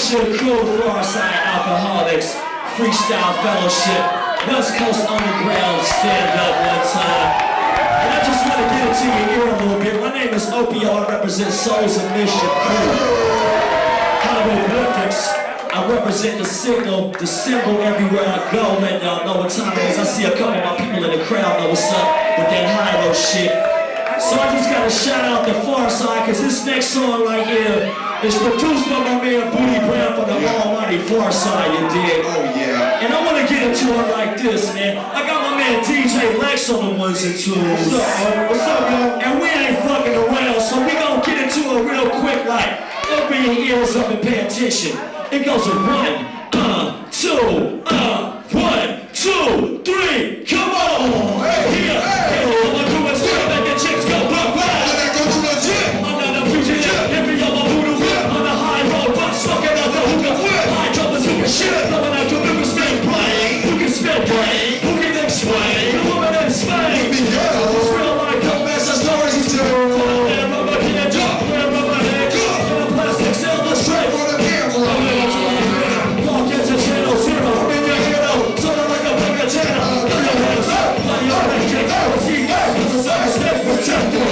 to the crew of Farside Alcoholics, Freestyle Fellowship, West Coast Underground, stand up one time. And I just want to get into your ear a little bit. My name is Opio, I represent Souls of Mission Crew. Hieroglyphics, I represent the signal, the symbol everywhere I go. Let y'all know what time it is. I see a couple of my people in the crowd know what's up with that high-low shit. So I just gotta shout out the Farside, cause this next song right here is produced by my man Booty Brown from the almighty Farside, you dig? Oh yeah. And I wanna get into it like this, man. I got my man DJ Lex on the ones and twos. What's up, y'all? And we ain't fucking around, so we gonna get into it real quick, like, open your ears up and pay attention. It goes with 1, 2, 1, 2, 3, come on! Here, all my crew is straight back and chicks go bye bye. I'm not a preacher, hit me on my voodoo whip on the high road, but smoking out the hookah whip. High jumpers who can shit, blowing out your niggas spin brain. Who can spin brain? Who can explain? The woman in Spain. It's real life, don't mess the stories you tell. And rubber can't jump, and rubber hand go. And a plastic illustrate. Walk into channel 0, in your hero, sort of like a bigger channel. Throw your hands up, play your magic. See, cause it's a step protected.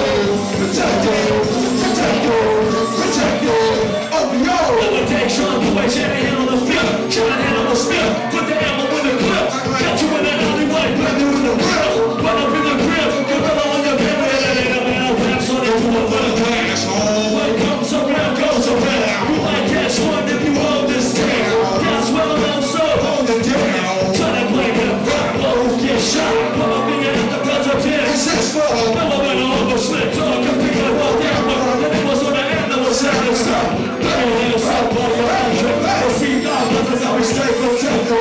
Opio! Limitation, the way Shannon handle the field. Shannon handle the spill. Put the ammo in the clip. Got you in that alleyway, brand new in the grill. Run up in the crib, gorilla on your bed. And a man raps on it to a little glass. What comes around goes around. You like cash one if you hold this down. Gas well I'm so hold it down. Try to play him, blow, get shot. Put my finger at the president. Never been over slip, talk, and pick it up down. Then it was on the end of the sound stuff. See God, that's how we stay protected.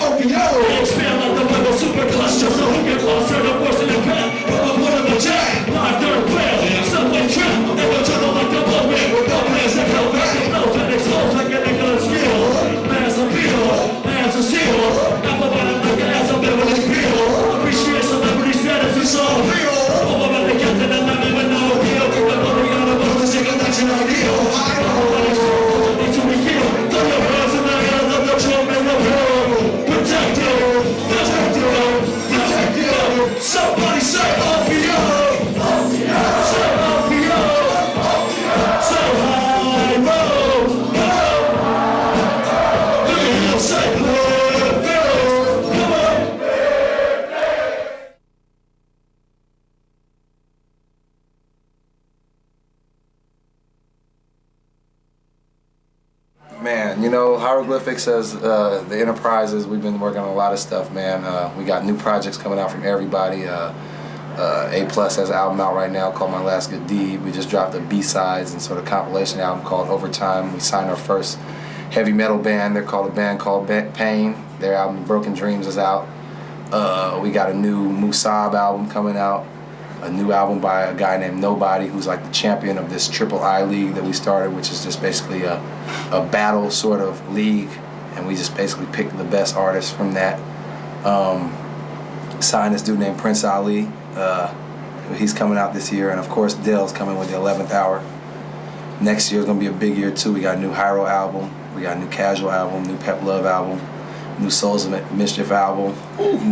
Opio! Expand like the weather super cluster, so who get closer to worse in the pen? Up one of the jack, live dirt wheel, subway trip, and we'll turn like the moment with no plans that go back and no that explodes like a nigga's skill. Man's appeal, man's a steal, alphabetic like an ass of Beverly Peel. Appreciate celebrity status, it's all real. Over the captain and I'm even no deal. Pick up on the other ones and shake a national deal. I know what it's for, need to be killed. Throw your hands in the air, love your children, the world. Protect you, protect you, protect you. Somebody say Opio, Opio, say Opio, Opio, say high road, look at him say blood, come on. Man, you know, Hieroglyphics as the Enterprises, we've been working on a lot of stuff, man. We got new projects coming out from everybody. A Plus has an album out right now called My Last Good Deed. We just dropped a B-sides and sort of compilation album called Overtime. We signed our first heavy metal band. They're called a band called Pain. Their album Broken Dreams is out. We got a new Musab album coming out. A new album by a guy named Nobody, who's like the champion of this Triple I league that we started, which is just basically a battle sort of league, and we just basically pick the best artists from that. Signed this dude named Prince Ali. He's coming out this year, and of course Dell's coming with the 11th Hour. Next year is gonna be a big year too. We got a new Hyro album, we got a new Casual album, new Pep Love album, new Souls of Mischief album,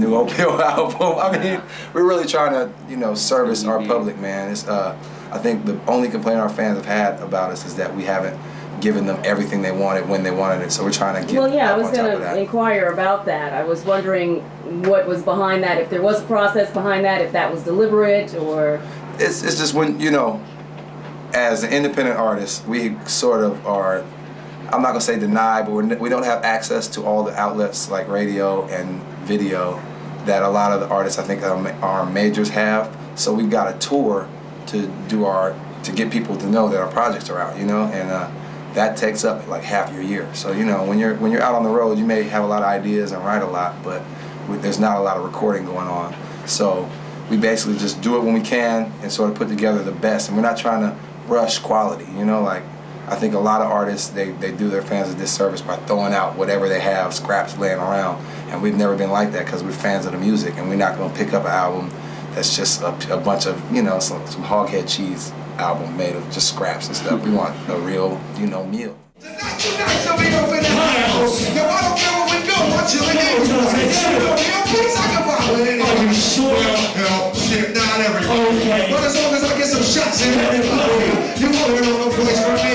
new Opio album. I mean, we're really trying to, you know, service our public, man. It's, I think the only complaint our fans have had about us is that we haven't given them everything they wanted when they wanted it. So we're trying to get Well, yeah, I was on top going of that. to inquire about that. I was wondering what was behind that, if there was a process behind that, if that was deliberate or... It's just when, you know, as an independent artist, we sort of are, I'm not gonna say denied, but we don't have access to all the outlets like radio and video that a lot of the artists I think our majors have. So we've got a tour to do to get people to know that our projects are out, you know, and that takes up like half your year. So you know, when you're out on the road, you may have a lot of ideas and write a lot, but there's not a lot of recording going on. So we basically just do it when we can and sort of put together the best. And we're not trying to rush quality, you know, like I think a lot of artists, they do their fans a disservice by throwing out whatever they have, scraps laying around. And we've never been like that because we're fans of the music, and we're not going to pick up an album that's just a bunch of, you know, some hoghead cheese album made of just scraps and stuff. We want a real, you know, meal. Tonight, so we open the house. Yo, I don't care where we go. I'm chilling in. Please, I can follow it. Are you sure? Well, shit, not everybody. Okay. But as long as I get some shots in everybody, you won't hear no voice from me.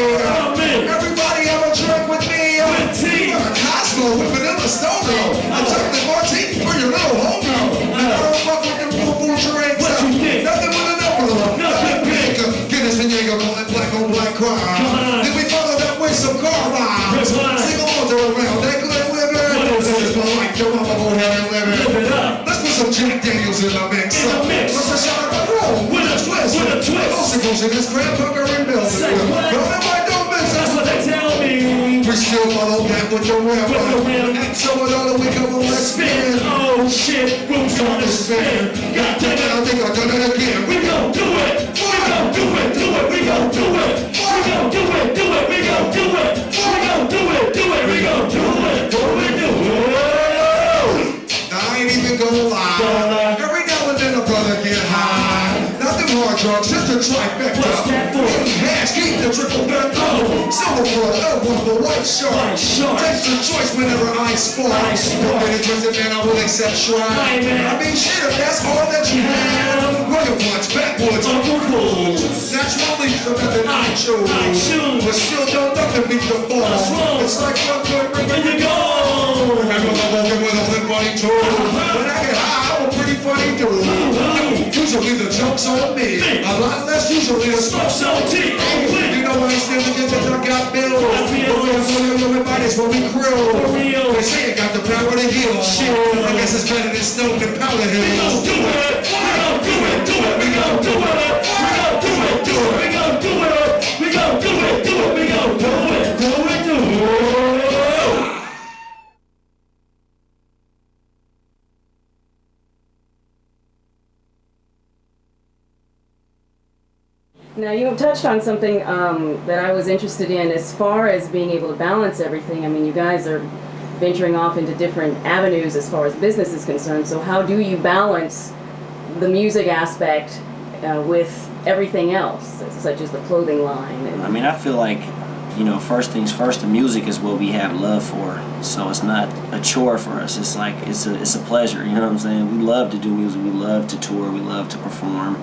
Everybody have a drink with me. With tea. Cosmo with vanilla Stono. I took the martini for your little homie. I don't fuck with them poo-poo drinks. What you think? Nothing with an envelope. Nothing big. Guinness and Jaeger, call it black on black crime. Then we follow that with some car rhymes. Sing along to around that good living. This is my life, your mama go ahead and live it. Live it up. Let's put some Jack Daniels in the mix. In the mix. Let's a shot of the room. With a twist. With a twist. Obstacles in this grand hooker and building. Say what? Don't invite no business. That's what they tell me. We still follow that with the rim. With the rim. And so it all we come on, let's Spin. spin. Oh shit. Rooms on the spin. God damn it. I think I done it again. We gon' do it. We gon' do it. Do it. We gon' do it. We gon' do it. Do it. We gon' do it. We gon' do it. Do it. We gon' do it. Do it. Do it. I ain't even gonna lie. Every now and then a brother get high. Nothing hard drugs, just a trifecta. What's that for? Hash, keep the triple back. Silver for the white shark. White shark. Takes the choice whenever I spark. I spark. When it twisted, man, I will accept shrine. Right, man. I mean, shit, if that's all that you have. Royal punch, backwoods, Uncle Fools. naturally the method I chose. I choose. But still don't nothing beat the ball. What's wrong? It's like one good ring. Where you go? Remember the walking with a flip funny tool. When I get high, I'm a pretty funny dude. Usually the joke's on me. A lot less usually the smoke's on Tea. you know what I still get that I got bills. Everybody's when we grill. For real. They say it got the power to heal. Shit. I guess it's better than Stone and Powder We gon' Hills. do it. We gon' do it. Do it. We gon' do it. We gon' do it. Do it. We gon' do it. We gon' do it. Do it. We gon' do it. Do it. Do it. Now, you touched on something that I was interested in as far as being able to balance everything. I mean, you guys are venturing off into different avenues as far as business is concerned, so how do you balance the music aspect with everything else, such as the clothing line? I mean, I feel like, you know, first things first, the music is what we have love for, so it's not a chore for us. It's like, it's a pleasure, you know what I'm saying? We love to do music, we love to tour, we love to perform,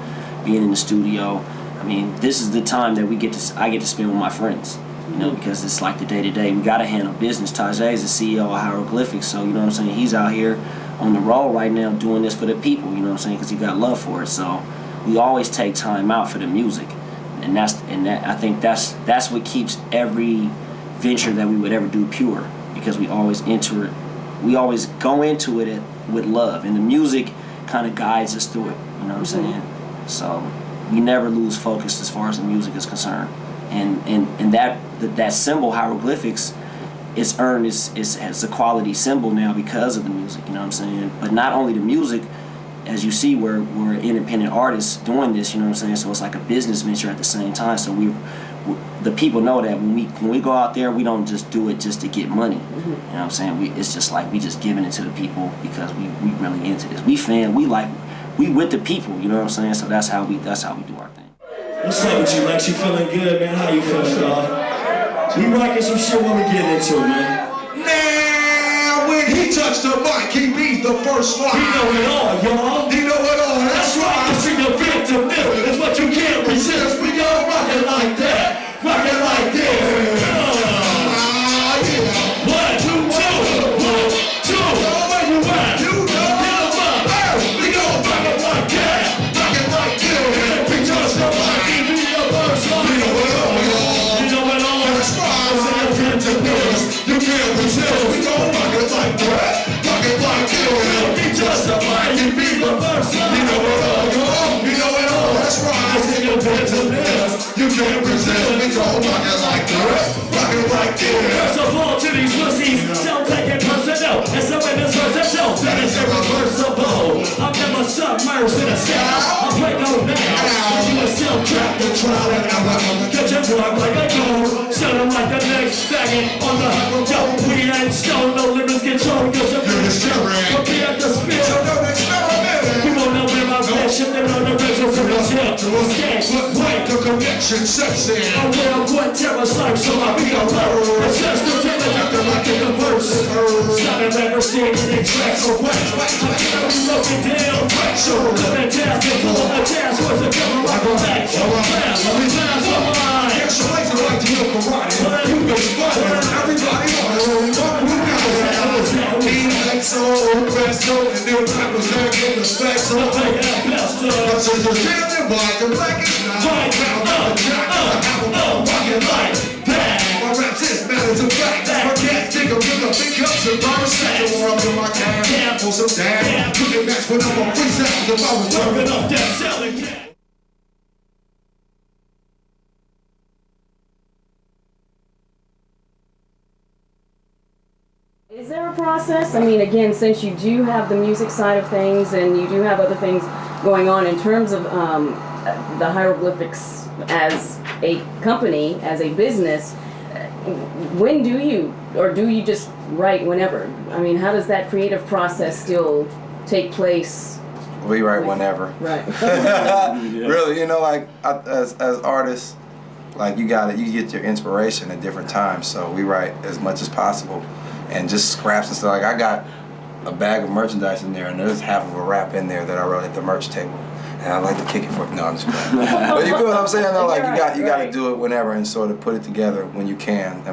being in the studio. I mean, this is the time that I get to spend with my friends, you know, because it's like the day-to-day. We got to handle business. Tajai is the CEO of Hieroglyphics, so, you know what I'm saying, he's out here on the road right now doing this for the people, you know what I'm saying, because he got love for it. So we always take time out for the music, and I think that's what keeps every venture that we would ever do pure, because we always go into it with love, and the music kind of guides us through it, you know what I'm saying? So we never lose focus as far as the music is concerned, and that symbol hieroglyphics is earned as a quality symbol now because of the music, you know what I'm saying? But not only the music, as you see, we're independent artists doing this, you know what I'm saying? So it's like a business venture at the same time. So the people know that when we go out there, we don't just do it just to get money. You know what I'm saying? It's just like we just giving it to the people because we really into this. We with the people, you know what I'm saying? So that's how we do our thing. What's up with you, Lex? You feeling good, man? How you feeling, dog? We rocking some shit when we get into it, man. Now, when he touched the mic, he beat the first line. He know it all, y'all. He know it all. That's right. It's in the victim middle. That's what you can't resist. We gon' rock it like that. Rock it like this. Yeah. 1, 2, 1, 2. Where you at? You know. Get 'em up. We gon' rock it like that. Rock it like this. We touch the mic. He be the first line. You know it all, y'all. You know it all. That's right. It's in the victim middle. You can't resist. We gon' rock it like that. Rock it like this. He touch the mic. He be the first line. You know it all, y'all. You know it all. That's right. It's in the victim middle. You can't resist. We gon' rock it like that. Rock it like this. First of all, to these pussies, don't take it personal. And some of this verse itself, that is irreversible. I'm never submerged in a cell. I play no now, but you are still trapped in trial and error. Get your drug like a gold, shut 'em like the next faggot on the yo. We ain't stone, no limits control, cause you're You're hysteric. But be at the spill. So don't experiment. You won't know where my passion What the connection sets in. I will what terror's life, so I be a bird. Assess the terror that the like in the verse. Sounding never seen any tracks or wax. I'm gonna be looking down, so living down, the full of jazz was a devil like a match. Class, for mine. Yeah, so like to hear karate. You can spot it. Everybody want it. Only one who got it. Team Lexo, Presto, and new rappers that get the specs on. So you're standing by the black is not. My raps is matters of fact. I can't think of big cups and bars. So I'm in my cab, for some damn. You can match when I'm on freestyle. If I was Working up that selling cat. Is there a process? I mean, again, since you do have the music side of things and you do have other things going on in terms of the hieroglyphics as a company, as a business, when do you, or do you just write whenever? I mean, how does that creative process still take place? We write whenever. Right. Really, you know, like as artists, like you get your inspiration at different times. So we write as much as possible, and just scraps and stuff. Like I got a bag of merchandise in there, and there's half of a rap in there that I wrote at the merch table, and I like to kick it for. No, I'm just playing. But you feel what I'm saying? Though, like you got to do it whenever and sort of put it together when you can. I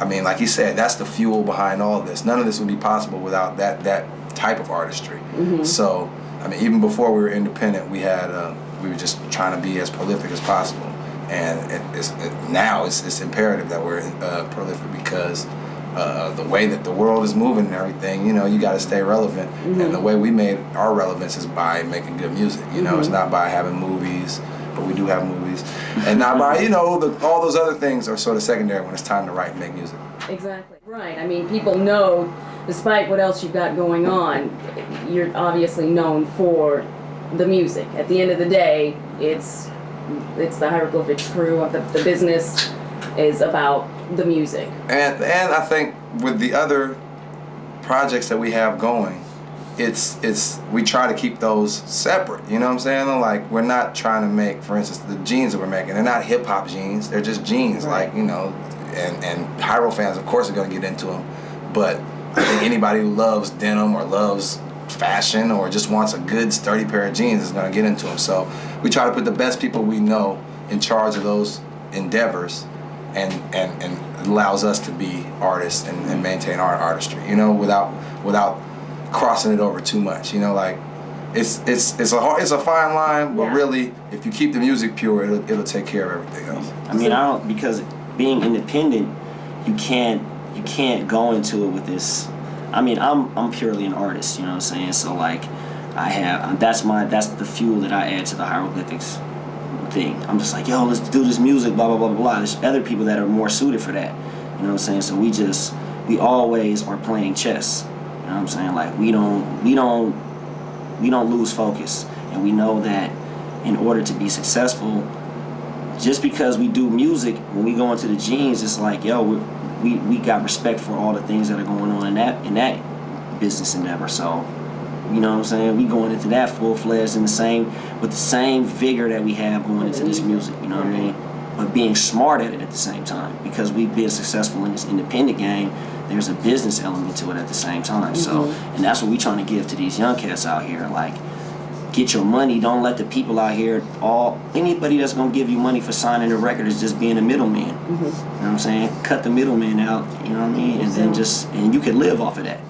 mean, like he said, that's the fuel behind all of this. None of this would be possible without that type of artistry. Mm-hmm. So, I mean, even before we were independent, we were just trying to be as prolific as possible. And now it's imperative that we're prolific because the way that the world is moving and everything, you know, you got to stay relevant. Mm-hmm. And the way we made our relevance is by making good music. You know, it's not by having movies, but we do have movies, and not by, you know, all those other things are sort of secondary when it's time to write and make music. Exactly. Right. I mean, people know, despite what else you've got going on, you're obviously known for the music. At the end of the day, it's the hieroglyphics crew. The business is about the music. And I think with the other projects that we have going, we try to keep those separate. You know what I'm saying? Like, we're not trying to make, for instance, the jeans that we're making, they're not hip hop jeans. They're just jeans. Right. Like, you know, and Hyro fans, of course, are going to get into them. But I think anybody who loves denim or loves fashion or just wants a good, sturdy pair of jeans is going to get into them. So we try to put the best people we know in charge of those endeavors, and it allows us to be artists and maintain our artistry, you know, without crossing it over too much. You know, like it's a fine line, but really, if you keep the music pure, it'll take care of everything else. I mean, because being independent, you can't go into it with this. I mean, I'm purely an artist, you know what I'm saying? So like, that's the fuel that I add to the hieroglyphics thing. I'm just like, yo, let's do this music, blah blah blah blah blah. There's other people that are more suited for that, you know what I'm saying? So we always are playing chess, you know what I'm saying? Like we don't lose focus, and we know that in order to be successful, just because we do music, when we go into the jeans, it's like, yo, we got respect for all the things that are going on in that business endeavor. So, you know what I'm saying? We going into that full-fledged with the same vigor that we have going into this music, you know what I mean? But being smart at it at the same time, because we've been successful in this independent game, there's a business element to it at the same time. So, and that's what we're trying to give to these young cats out here. Like, get your money. Don't let the people out here, anybody that's gonna give you money for signing a record is just being a middleman. You know what I'm saying? Cut the middleman out, you know what I mean? And then and you can live off of that.